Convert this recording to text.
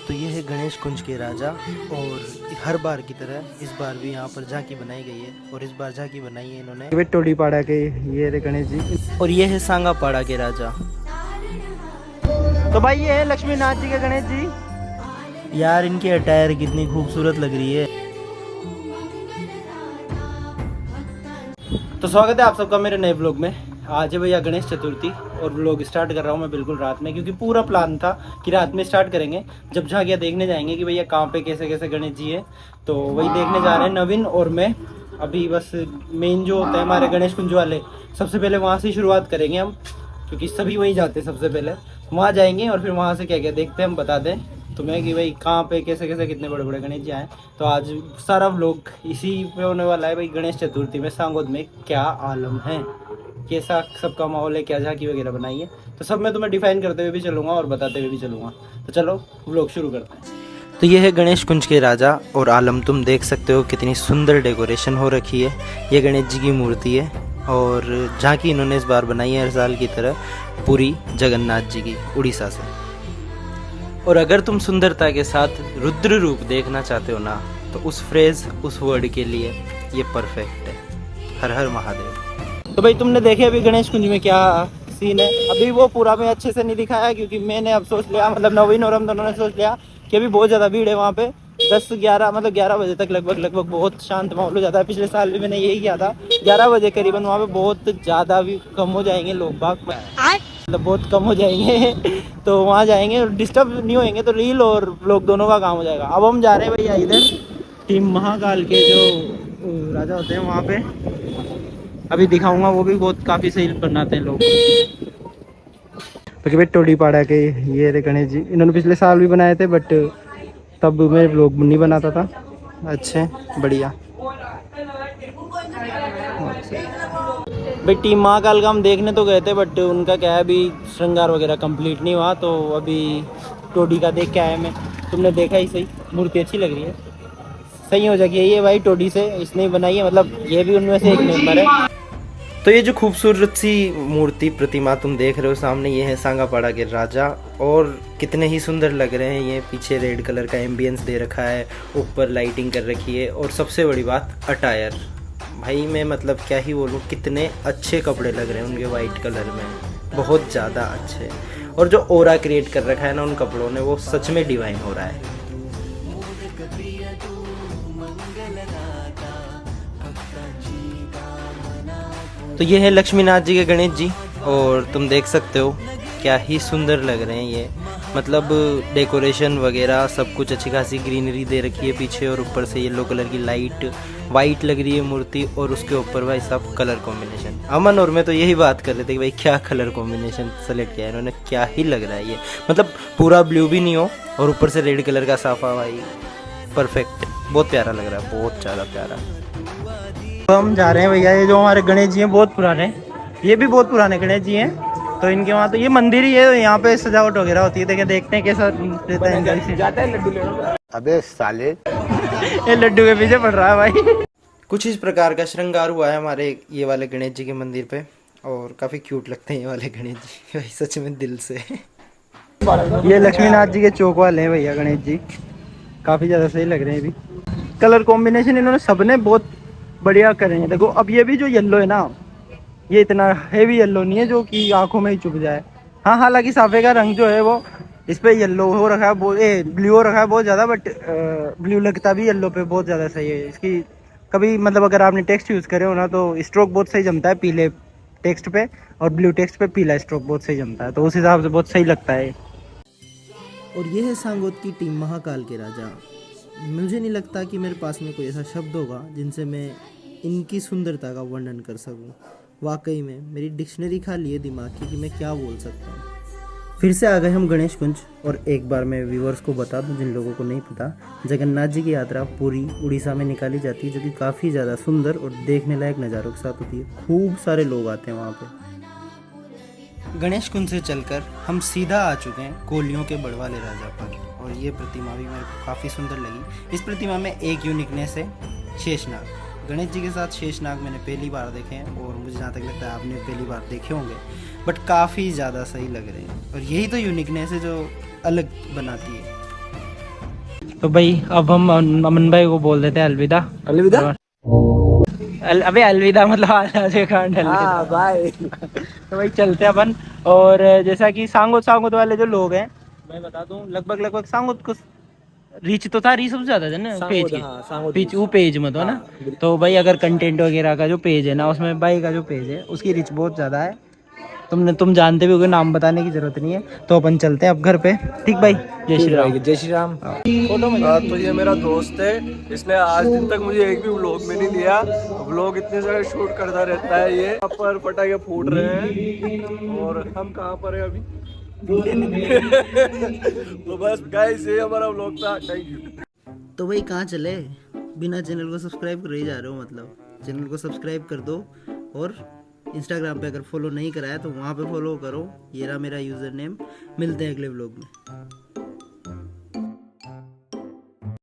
तो ये है गणेश कुंज के राजा। और हर बार की तरह इस बार भी यहाँ पर झांकी बनाई गई है और इस बार झांकी बनाई है इन्होंने टोली पाड़ा के ये रे गणेश जी। और ये है सांगापाड़ा के राजा। तो भाई ये है लक्ष्मी नाथ जी के गणेश जी। यार इनकी अटायर कितनी खूबसूरत लग रही है। तो स्वागत है आप सबका मेरे नए व्लॉग में। आज है भैया गणेश चतुर्थी और व्लॉग स्टार्ट कर रहा हूँ मैं बिल्कुल रात में, क्योंकि पूरा प्लान था कि रात में स्टार्ट करेंगे जब झांकियाँ देखने जाएंगे कि भैया कहाँ पे कैसे कैसे गणेश जी है। तो वही देखने जा रहे हैं नवीन और मैं। अभी बस मेन जो होता है हमारे गणेश कुंज वाले, सबसे पहले वहाँ से शुरुआत करेंगे हम, क्योंकि सभी वहीं जाते हैं। सबसे पहले वहाँ जाएंगे और फिर वहाँ से क्या क्या देखते हैं हम बता दें तुम्हें कि भाई कहाँ पे कैसे कैसे कितने बड़े बड़े गणेश जी आए। तो आज सारा व्लॉग इसी पे होने वाला है भाई। गणेश चतुर्थी में सांगोद में क्या आलम है, कैसा सबका माहौल है, क्या झांकी वगैरह बनाई है, तो सब मैं तुम्हें डिफाइन करते हुए भी चलूँगा और बताते हुए भी चलूँगा। तो चलो व्लॉग शुरू करते हैं। तो ये है गणेश कुंज के राजा और आलम। तुम देख सकते हो कितनी सुंदर डेकोरेशन हो रखी है। ये गणेश जी की मूर्ति है और झांकी इन्होंने इस बार बनाई है हर साल की तरह पूरी जगन्नाथ जी की उड़ीसा से। और अगर तुम सुंदरता के साथ रुद्र रूप देखना चाहते हो ना, तो उस फ्रेज उस वर्ड के लिए ये परफेक्ट है। हर हर महादेव। तो भाई तुमने देखे अभी गणेश कुंज में क्या सीन है। अभी वो पूरा में अच्छे से नहीं दिखाया, क्योंकि मैंने अब सोच लिया, मतलब नवीन और हम दोनों ने सोच लिया कि अभी बहुत ज़्यादा भीड़ है वहाँ पे। 10-11 मतलब 11 बजे तक लगभग बहुत शांत माहौल हो जाता है। पिछले साल भी मैंने यही किया था। 11 बजे करीबन वहाँ पे बहुत ज़्यादा भी कम हो जाएंगे लोग बाग, मतलब बहुत कम हो जाएंगे। तो वहाँ जाएंगे और डिस्टर्ब नहीं होएंगे, तो रील और व्लॉग दोनों का काम हो जाएगा। अब हम जा रहे हैं भैया इधर टीम महाकाल के जो राजा होते हैं वहाँ पे। अभी दिखाऊंगा, वो भी बहुत काफ़ी सही बनाते हैं लोग। तो भाई टोली पाड़ा के ये रे गणेश जी। इन्होंने पिछले साल भी बनाए थे, बट तब मैं व्लॉग नहीं बनाता था। अच्छे बढ़िया। भाई टीम महाकाल का हम देखने तो गए थे, बट उनका क्या है अभी श्रृंगार वगैरह कंप्लीट नहीं हुआ, तो अभी टोडी का देख के आया मैं। तुमने देखा ही सही, मूर्ति अच्छी लग रही है, सही हो जाएगी ये भाई। टोडी से इसने ही बनाई है, मतलब ये भी उनमें से एक मेंबर है। तो ये जो खूबसूरत सी मूर्ति प्रतिमा तुम देख रहे हो सामने, ये है सांगापाड़ा के राजा। और कितने ही सुंदर लग रहे हैं ये। पीछे रेड कलर का एम्बियंस दे रखा है, ऊपर लाइटिंग कर रखी है, और सबसे बड़ी बात अटायर। भाई मैं मतलब क्या ही बोलूँ, कितने अच्छे कपड़े लग रहे हैं उनके वाइट कलर में, बहुत ज़्यादा अच्छे। और जो ओरा क्रिएट कर रखा है ना उन कपड़ों ने, वो सच में डिवाइन हो रहा है। तो ये है लक्ष्मीनाथ जी के गणेश जी, और तुम देख सकते हो क्या ही सुंदर लग रहे हैं ये। मतलब डेकोरेशन वगैरह सब कुछ अच्छी खासी ग्रीनरी दे रखी है पीछे, और ऊपर से येलो कलर की लाइट, वाइट लग रही है मूर्ति, और उसके ऊपर भाई सब कलर कॉम्बिनेशन। अमन और मैं तो यही बात कर रहे थे कि भाई क्या कलर कॉम्बिनेशन सेलेक्ट किया है इन्होंने, क्या ही लग रहा है ये। मतलब पूरा ब्लू भी नहीं हो और ऊपर से रेड कलर का साफा, भाई परफेक्ट, बहुत प्यारा लग रहा है, बहुत ज़्यादा प्यारा। तो हम जा रहे हैं भैया, ये जो हमारे गणेश जी हैं बहुत पुराने, ये भी बहुत पुराने गणेश जी हैं। तो इनके वहाँ तो ये मंदिर ही है, यहाँ पे सजावट वगैरह होती है। देखे देखते हैं कैसा रहता है। जाता है लड्डू लेने। अबे साले ये लड्डू के पीछे पड़ रहा है भाई। कुछ इस प्रकार का श्रृंगार हुआ है हमारे ये वाले गणेश जी के मंदिर पे, और काफ़ी क्यूट लगते हैं ये वाले गणेश जी भाई, सच में दिल से। ये लक्ष्मीनाथ जी के चौक वाले हैं भैया गणेश जी, काफ़ी ज़्यादा सही लग रहे हैं। अभी कलर कॉम्बिनेशन इन्होंने सबने बहुत बढ़िया करे हैं। देखो अब ये भी जो येलो है ना, ये इतना हेवी येलो नहीं है जो कि आंखों में ही चुभ जाए। हाँ, हालांकि साफे का रंग जो है वो इस पे येलो हो रखा है, ब्लू हो रखा है बहुत ज़्यादा, बट ब्लू लगता भी येलो पे बहुत ज़्यादा सही है। इसकी कभी मतलब अगर आपने टेक्स्ट यूज़ करे हो ना, तो स्ट्रोक बहुत सही जमता है पीले टेक्स्ट पे, और ब्लू टेक्स्ट पे पीला स्ट्रोक बहुत सही जमता है, तो उस हिसाब से बहुत सही लगता है। और ये है सांगोद की टीम महाकाल के राजा। मुझे नहीं लगता कि मेरे पास में कोई ऐसा शब्द होगा जिनसे मैं इनकी सुंदरता का वर्णन कर सकूं। वाकई में मेरी डिक्शनरी खाली है दिमाग की कि मैं क्या बोल सकता हूँ। फिर से आ गए हम गणेश कुंज, और एक बार मैं व्यूअर्स को बता दूं जिन लोगों को नहीं पता, जगन्नाथ जी की यात्रा पूरी उड़ीसा में निकाली जाती है, जो कि काफ़ी ज़्यादा सुंदर और देखने लायक नज़ारों के साथ होती है। खूब सारे लोग आते हैं वहाँ पे। गणेश कुंज से चलकर हम सीधा आ चुके हैं कोलियों के बड़वाले राजा पर, और ये प्रतिमा भी मेरे को काफ़ी सुंदर लगी। इस प्रतिमा में एक यूनिकनेस है, शेषनाग। गणेश जी के साथ शेषनाग मैंने पहली बार देखे हैं, और मुझे जहाँ तक लगता है आपने पहली बार देखे होंगे, बट काफ़ी ज़्यादा सही लग रहे हैं। और यही तो यूनिकनेस है जो अलग बनाती है। तो भाई अब हम अमन भाई को बोल देते हैं अलविदा। अलविदा। अबे अलविदा मतलब आज अलविदा बाय। तो भाई चलते हैं अपन। और जैसा कि सांगोद सांगोद वाले जो लोग हैं, मैं बता दूं लगभग सांगोद को रीच तो था, रीच सबसे ज्यादा था ना पेज के। पेज वो पेज मत हो ना। तो भाई अगर कंटेंट वगैरह का जो पेज है ना, उसमें भाई का जो पेज है उसकी रीच बहुत ज्यादा है। तुम जानते भी होगे, नाम बताने की जरूरत नहीं है। तो अपन चलते हैं अब घर पे। ठीक भाई, जय श्री राम। जय श्री राम। फोटो में तो ये मेरा दोस्त है, इसने आज दिन तक मुझे एक भी व्लॉग में नहीं लिया। व्लॉग इतने जगह शूट करता रहता है ये। यहाँ पर पटाखे फूट रहे हैं और हम कहाँ पर हैं अभी। तो बस गाइस ये हमारा व्लॉग था, थैंक यू। तो भाई कहाँ चले, बिना चैनल को सब्सक्राइब कर ही जा रहे हो। मतलब चैनल को सब्सक्राइब कर दो, और इंस्टाग्राम पे अगर फॉलो नहीं कराया तो वहाँ पे फॉलो करो। ये रहा मेरा यूज़र नेम। मिलते हैं अगले व्लॉग में।